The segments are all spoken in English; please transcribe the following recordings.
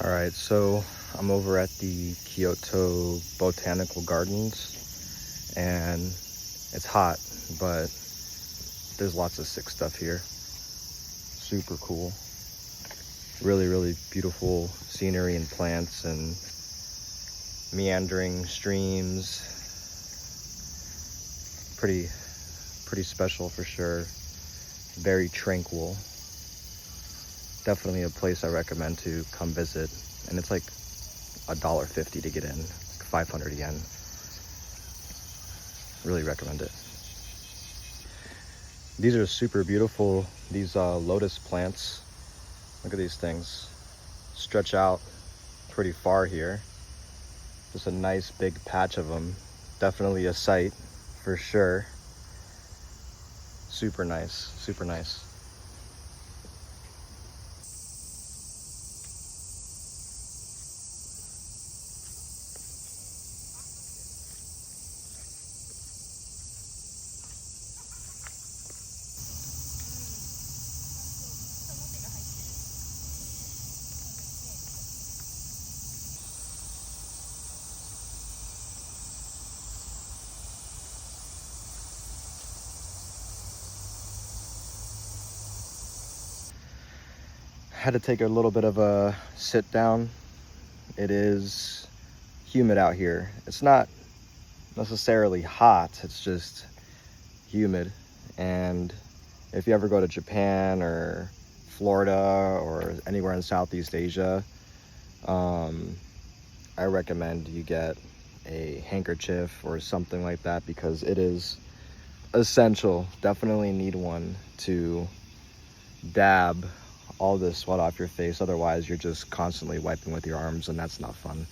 All right, so I'm over at the Kyoto Botanical Gardens, and it's hot, but there's lots of sick stuff here. Super cool. Really, really beautiful scenery and plants and meandering streams. Pretty special for sure. Very tranquil. Definitely a place I recommend to come visit, and it's like $1.50 to get in, like 500 yen. Really recommend it. These are super beautiful, these lotus plants. Look at these things. Stretch out pretty far here. Just a nice big patch of them. Definitely a sight for sure. Super nice, super nice. Had to take a little bit of a sit down. It is humid out here. It's not necessarily hot, it's just humid. And if you ever go to Japan or Florida or anywhere in Southeast Asia, I recommend you get a handkerchief or something like that, because it is essential. Definitely need one to dab all this sweat off your face. Otherwise you're just constantly wiping with your arms, and that's not fun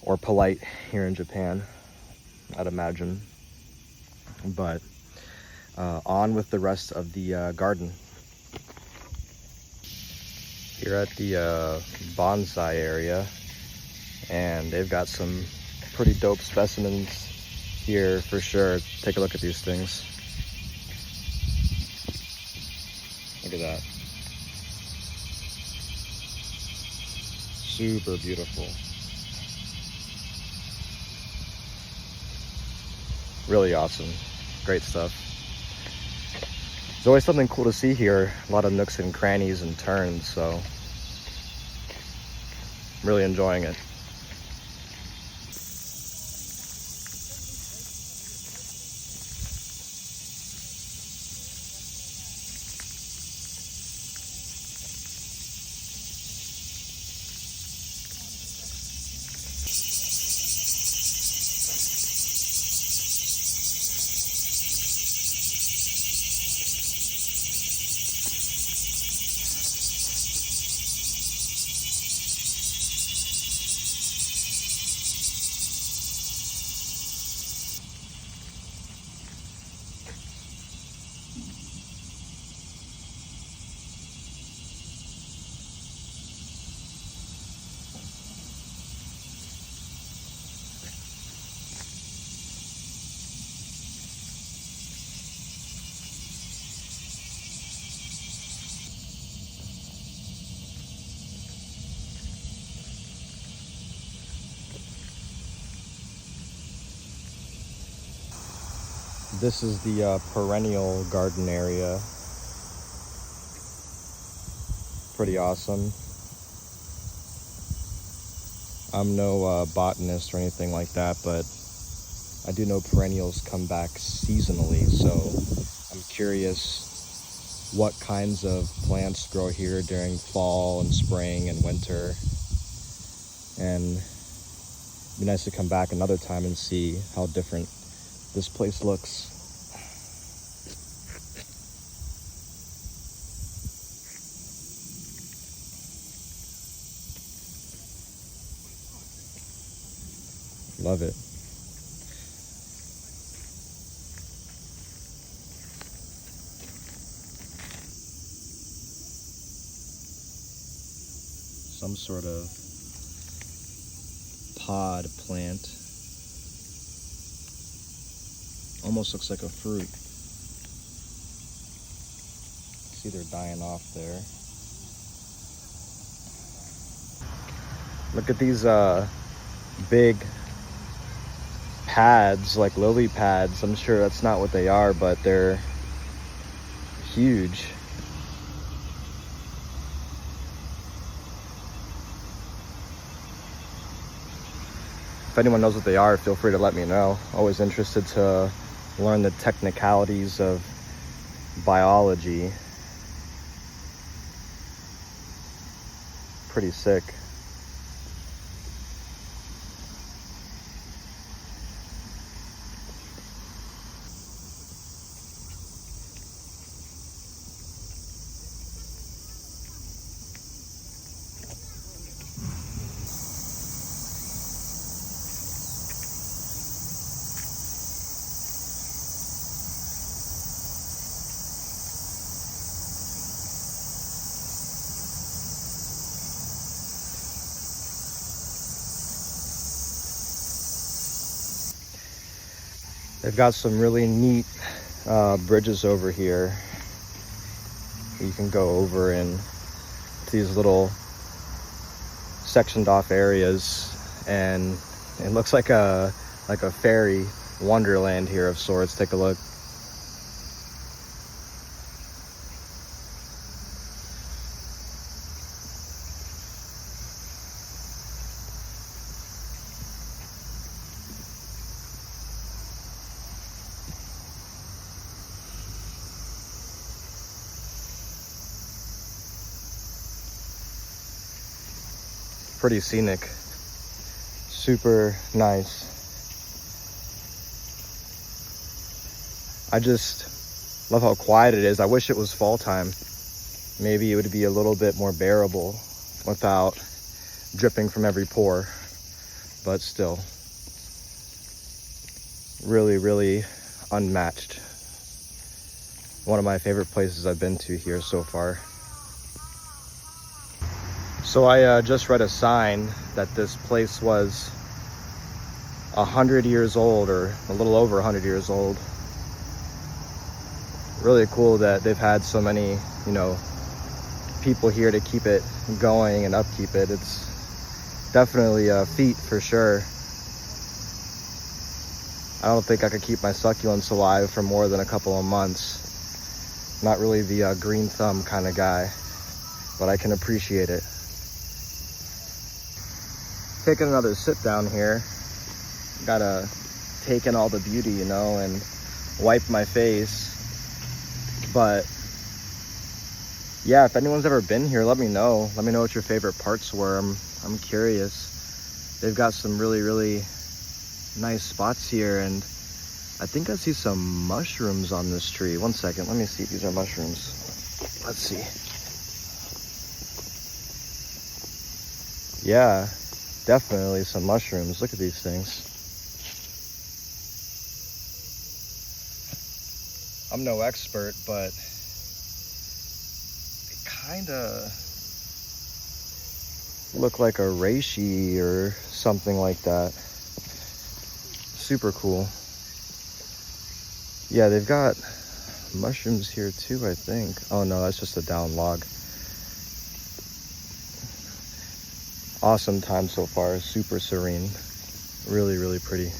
or polite here in Japan, I'd imagine. But on with the rest of the garden. Here at the bonsai area, and they've got some pretty dope specimens here for sure. Take a look at these things. Look at that. Super beautiful. Really awesome. Great stuff. There's always something cool to see here. A lot of nooks and crannies and turns, so I'm really enjoying it. This is the perennial garden area. Pretty awesome. I'm no botanist or anything like that, but I do know perennials come back seasonally, so I'm curious what kinds of plants grow here during fall and spring and winter. And it'd be nice to come back another time and see how different this place looks. Love it. Some sort of pod plant. Almost looks like a fruit. See, they're dying off there. Look at these big pads, like lily pads. I'm sure that's not what they are, but they're huge. If anyone knows what they are, feel free to let me know. Always interested to learn the technicalities of biology. Pretty sick. They've got some really neat bridges over here. You can go over in these little sectioned off areas, and it looks like a fairy wonderland here of sorts. Take a look. Pretty scenic, super nice. I just love how quiet it is. I wish it was fall time. Maybe it would be a little bit more bearable without dripping from every pore, but still really, really unmatched. One of my favorite places I've been to here so far. So I just read a sign that this place was 100 years old, or a little over 100 years old. Really cool that they've had so many, people here to keep it going and upkeep it. It's definitely a feat for sure. I don't think I could keep my succulents alive for more than a couple of months. Not really the green thumb kind of guy, but I can appreciate it. Taking another sit down here. Gotta take in all the beauty, and wipe my face. But yeah, if anyone's ever been here, let me know. Let me know what your favorite parts were. I'm curious. They've got some really, really nice spots here, and I think I see some mushrooms on this tree. One second, let me see if these are mushrooms. Let's see. Yeah, definitely some mushrooms. Look at these things. I'm no expert, but they kind of look like a reishi or something like that. Super cool. Yeah, they've got mushrooms here too, I think. Oh no, that's just a down log. Awesome time so far, super serene. Really, really pretty.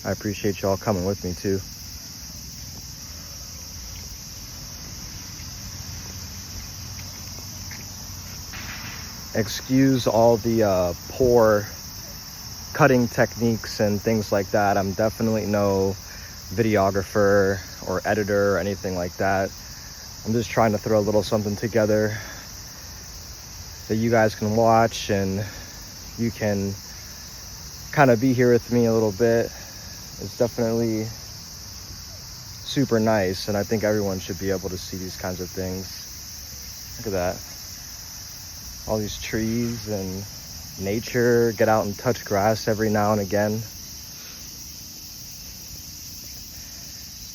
I appreciate y'all coming with me too. Excuse all the poor cutting techniques and things like that. I'm definitely no videographer or editor or anything like that. I'm just trying to throw a little something together that you guys can watch, and you can kind of be here with me a little bit. It's definitely super nice, and I think everyone should be able to see these kinds of things. Look at that. All these trees and nature. Get out and touch grass every now and again.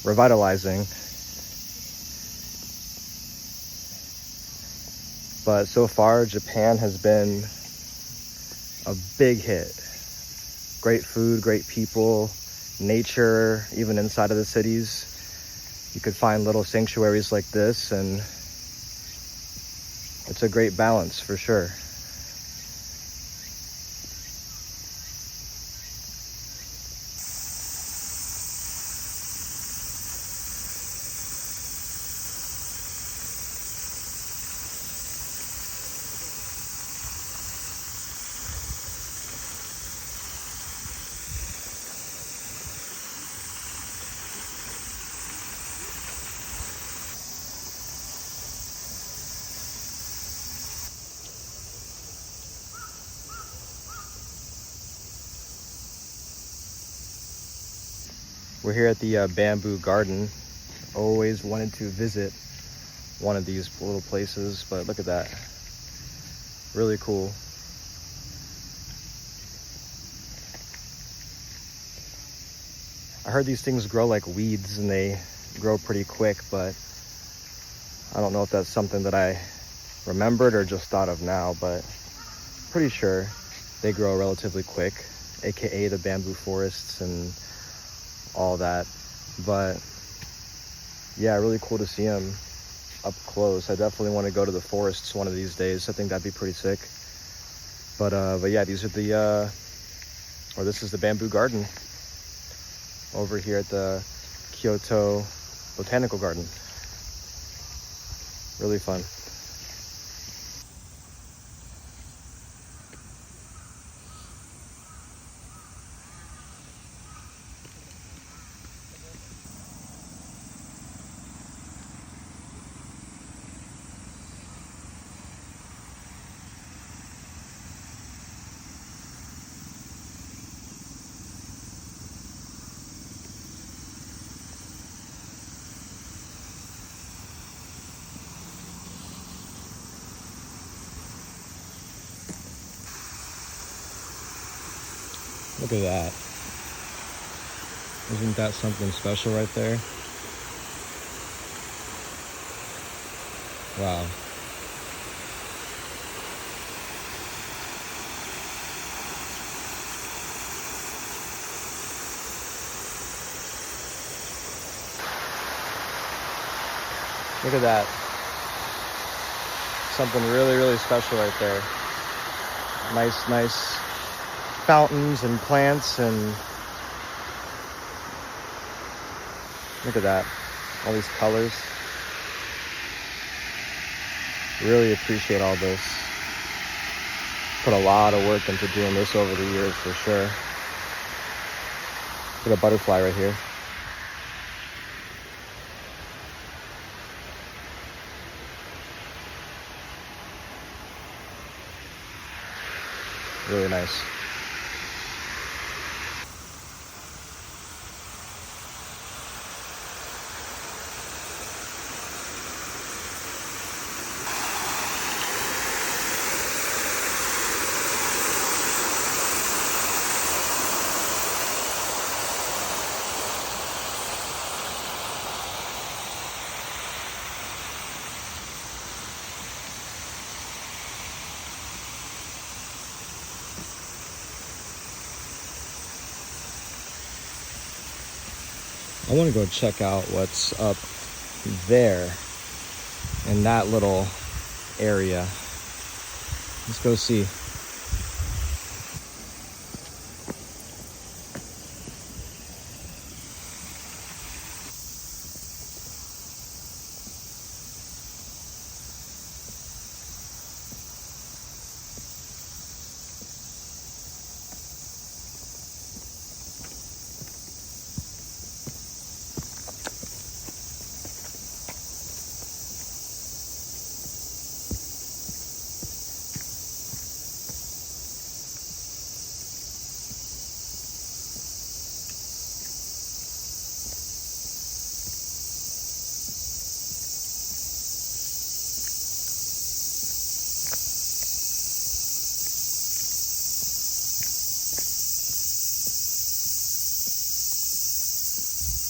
Revitalizing. But so far, Japan has been a big hit. Great food, great people, nature, even inside of the cities. You could find little sanctuaries like this, and It's a great balance for sure. We're here at the bamboo garden. Always wanted to visit one of these little places, but look at that. Really cool. I heard these things grow like weeds and they grow pretty quick, but I don't know if that's something that I remembered or just thought of now, but pretty sure they grow relatively quick, aka the bamboo forests and all that. But yeah, really cool to see them up close. I definitely want to go to the forests one of these days. I think that'd be pretty sick. But yeah, these are this is the bamboo garden over here at the Kyoto Botanical Garden. Really fun. Look at that. Isn't that something special right there? Wow. Look at that. Something really, really special right there. Nice fountains and plants, and look at that. All these colors. Really appreciate all this. Put a lot of work into doing this over the years for sure. Look at a butterfly right here. Really nice. I want to go check out what's up there in that little area. Let's go see.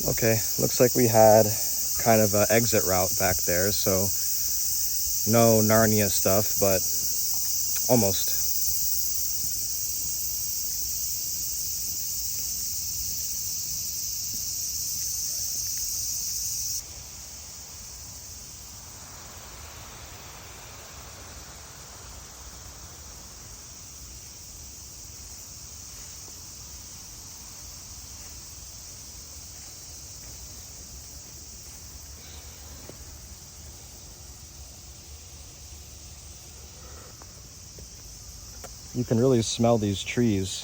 Okay, looks like we had kind of an exit route back there, so no Narnia stuff, but almost. you can really smell these trees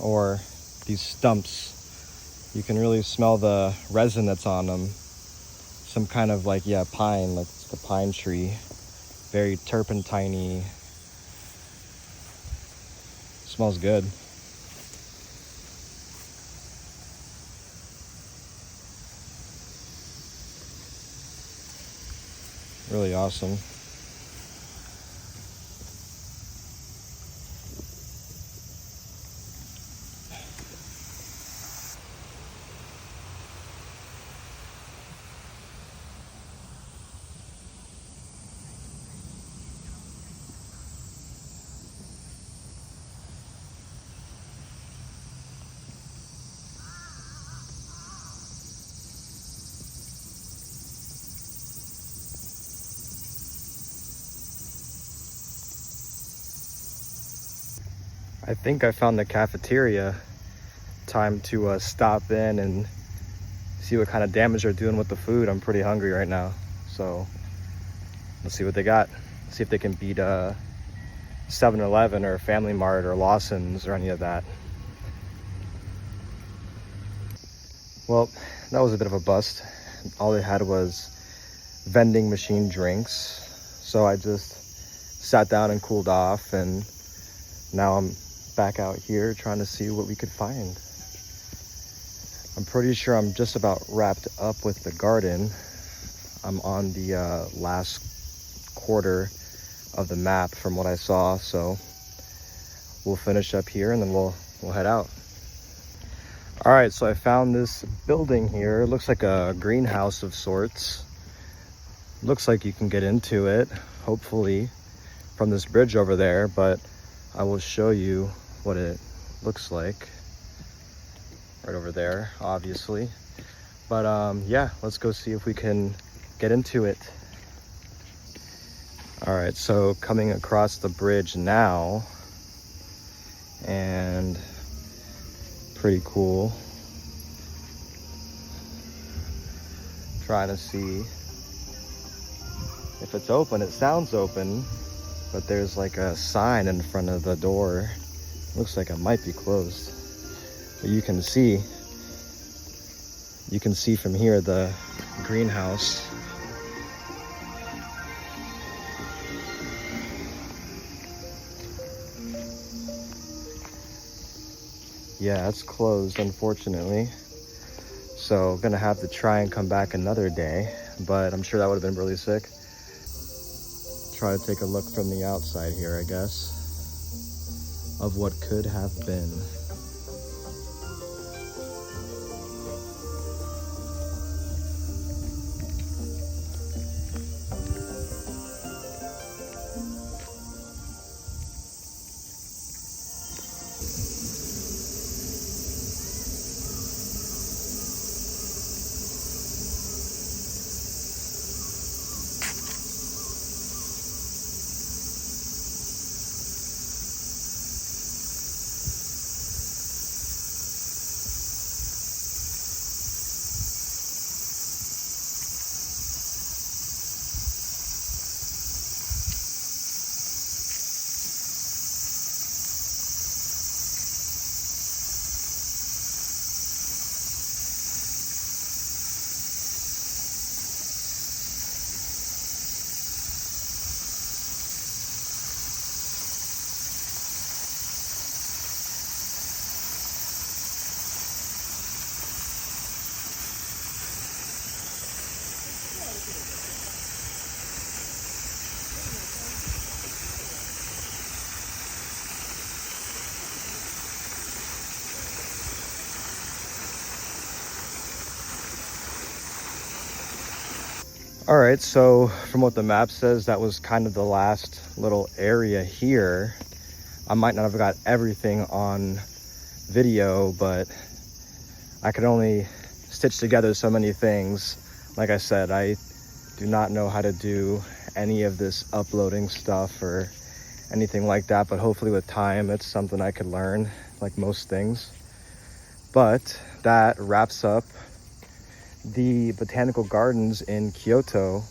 or these stumps. You can really smell the resin that's on them. Some kind of like, yeah, pine, like it's the pine tree. Very turpentine-y. Smells good. Really awesome. I think I found the cafeteria. Time to stop in and see what kind of damage they're doing with the food. I'm pretty hungry right now, so let's see what they got. See if they can beat 7-Eleven or Family Mart or Lawson's or any of that. Well, that was a bit of a bust. All they had was vending machine drinks, so I just sat down and cooled off, and now I'm back out here trying to see what we could find. I'm pretty sure I'm just about wrapped up with the garden. I'm on the last quarter of the map from what I saw, so we'll finish up here and then we'll head out. All right, so I found this building here. It looks like a greenhouse of sorts. Looks like you can get into it, hopefully, from this bridge over there, but I will show you what it looks like. Right over there, obviously. But yeah, let's go see if we can get into it. All right, so coming across the bridge now, and pretty cool. Trying to see if it's open. It sounds open, but there's like a sign in front of the door. Looks like it might be closed. But you can see from here the greenhouse. Yeah, it's closed, unfortunately. So gonna have to try and come back another day, but I'm sure that would have been really sick. Try to take a look from the outside here, I guess, of what could have been. All right, so from what the map says, that was kind of the last little area here. I might not have got everything on video, but I could only stitch together so many things. Like I said, I do not know how to do any of this uploading stuff or anything like that, but hopefully with time, it's something I could learn, like most things. But that wraps up the botanical gardens in Kyoto,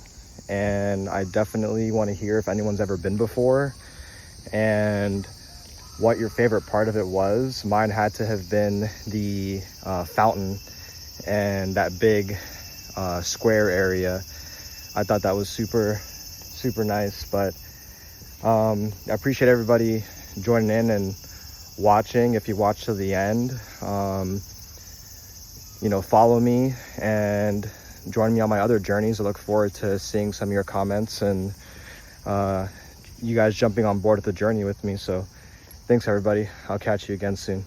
and I definitely want to hear if anyone's ever been before and what your favorite part of it was. Mine had to have been the fountain and that big square area. I thought that was super nice. But I appreciate everybody joining in and watching. If you watch to the end, you know, follow me and join me on my other journeys. I look forward to seeing some of your comments and you guys jumping on board with the journey with me. So thanks everybody. I'll catch you again soon.